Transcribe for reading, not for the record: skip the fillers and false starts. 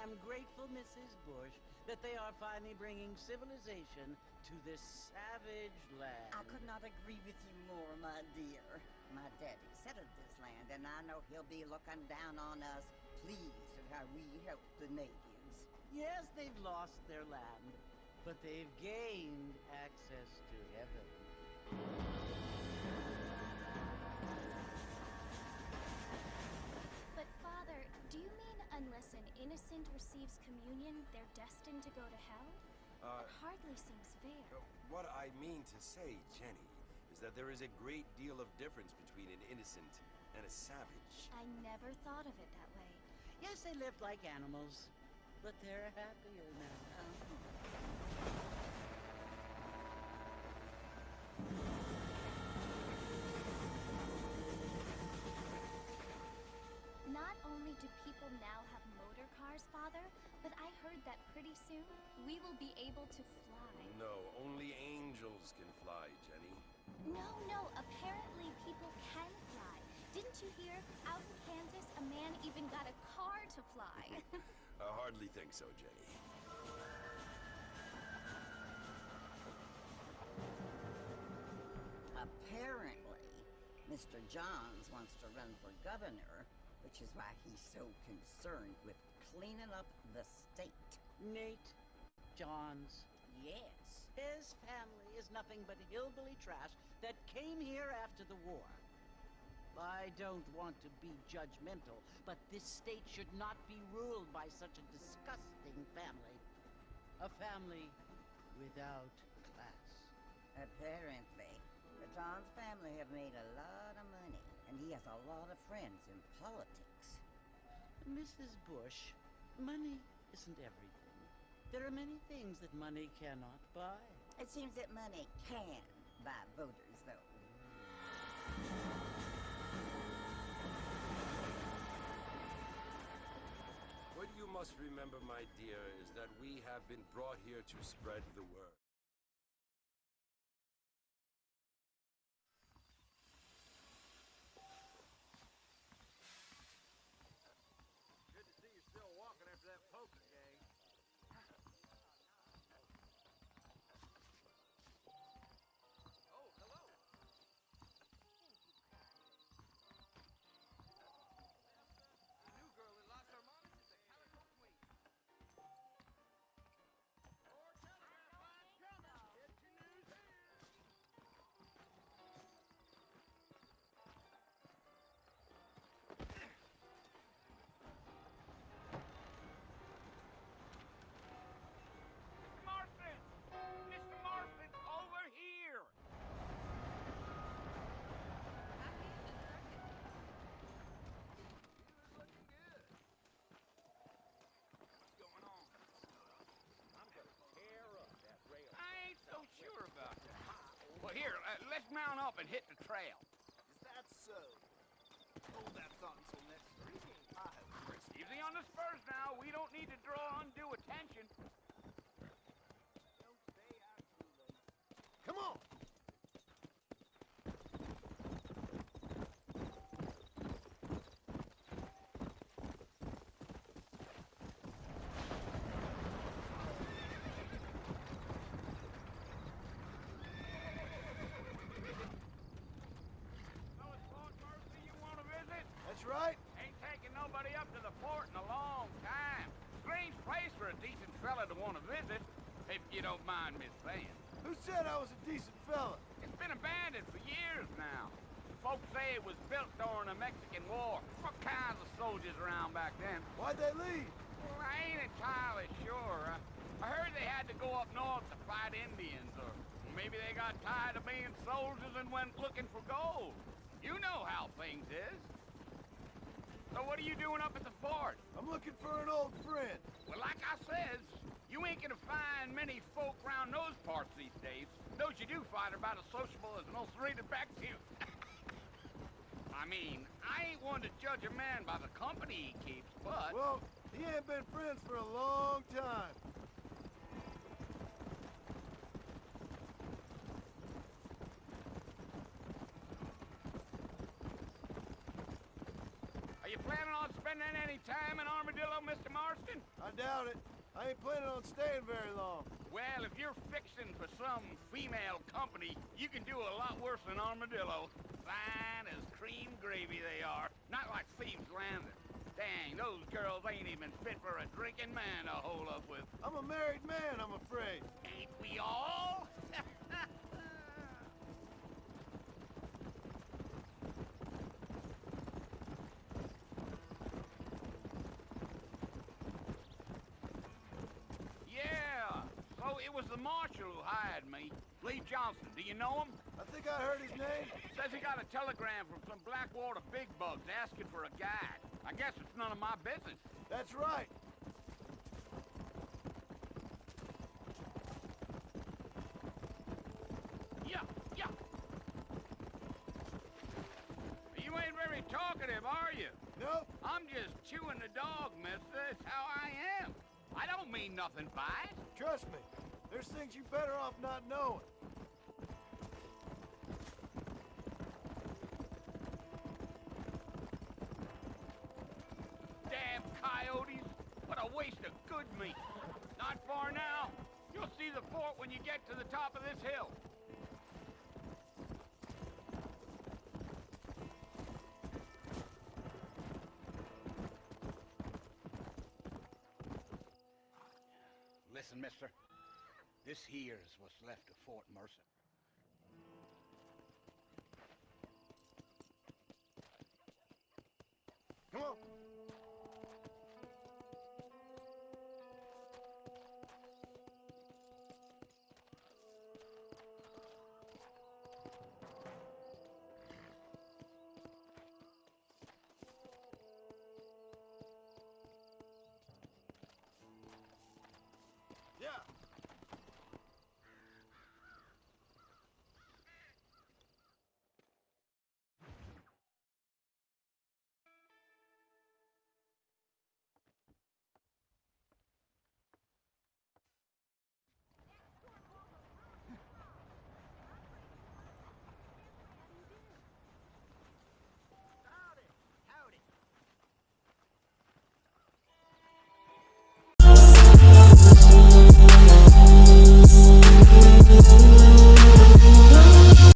am grateful, Mrs. Bush, that they are finally bringing civilization to this savage land. I could not agree with you more, my dear. My daddy settled this land, and I know he'll be looking down on us, pleased at how we help the natives. Yes, they've lost their land, but they've gained access to heaven. But Father, do you mean unless an innocent receives communion, they're destined to go to hell? That hardly seems fair. What I mean to say, Jenny, is that there is a great deal of difference between an innocent and a savage. I never thought of it that way. Yes, they lived like animals, but they're happier now. Not only do people now have motor cars, Father, but I heard that pretty soon we will be able to fly. No, only angels can fly, Jenny. No, apparently people can fly. Didn't you hear? Out in Kansas, a man even got a car to fly. I hardly think so, Jenny. Apparently, Mr. Johns wants to run for governor, which is why he's so concerned with cleaning up the state. Nate Johns. Yes. His family is nothing but hillbilly trash that came here after the war. I don't want to be judgmental, but this state should not be ruled by such a disgusting family. A family without class. Apparently. The Johns family have made a lot of money, and he has a lot of friends in politics. Mrs. Bush, money isn't everything. There are many things that money cannot buy. It seems that money can buy voters, though. What you must remember, my dear, is that we have been brought here to spread the word. Good to see you're still walking after that poker gang. Oh, hello. The new girl in Las Hermanas is a calico queen. Or telegraph line coming. Get your news here. Mr. Marston, over here! Looking good. What's going on? I'm gonna tear up that rail. I ain't so sure about that. Well, here, let's mount up and hit the trail. Is that so? Hold that thought until next week. I have Chris. Easy on the spurs now. We don't need to draw undue attention. Don't stay out too late. Come on! That's right. Ain't taking nobody up to the fort in a long time. Strange place for a decent fella to want to visit, if you don't mind me saying. Who said I was a decent fella? It's been abandoned for years now. Folks say it was built during the Mexican War. What kinds of soldiers around back then? Why'd they leave? Well, I ain't entirely sure. I heard they had to go up north to fight Indians, or maybe they got tired of being soldiers and went looking for gold. You know how things is. So what are you doing up at the fort? I'm looking for an old friend. Well, like I says, you ain't gonna find many folk around those parts these days. Those you do find are about as sociable as most rated back to you. I mean, I ain't one to judge a man by the company he keeps, but... Well, he ain't been friends for a long time. Are you planning on spending spending any time in Armadillo, Mr. Marston? I doubt it. I ain't planning on staying very long. Well, if you're fixing for some female company, you can do a lot worse than Armadillo. Fine as cream gravy they are. Not like Thieves Landing. Dang, those girls ain't even fit for a drinking man to hold up with. I'm a married man, I'm afraid. Ain't we all? Yeah, so it was the marshal who hired me. Lee Johnson, do you know him? I think I heard his name. Says he got a telegram from some Blackwater big bugs asking for a guide. I guess it's none of my business. That's right. Yeah, yeah. You ain't very talkative, are you? Nope. I'm just chewing the dog, mister. It's how I am. I don't mean nothing by it. Trust me. There's things you better off not knowing. Damn coyotes. What a waste of good meat. Not far now. You'll see the fort when you get to the top of this hill. Listen, mister. This here is what's left of Fort Mercer. Come on.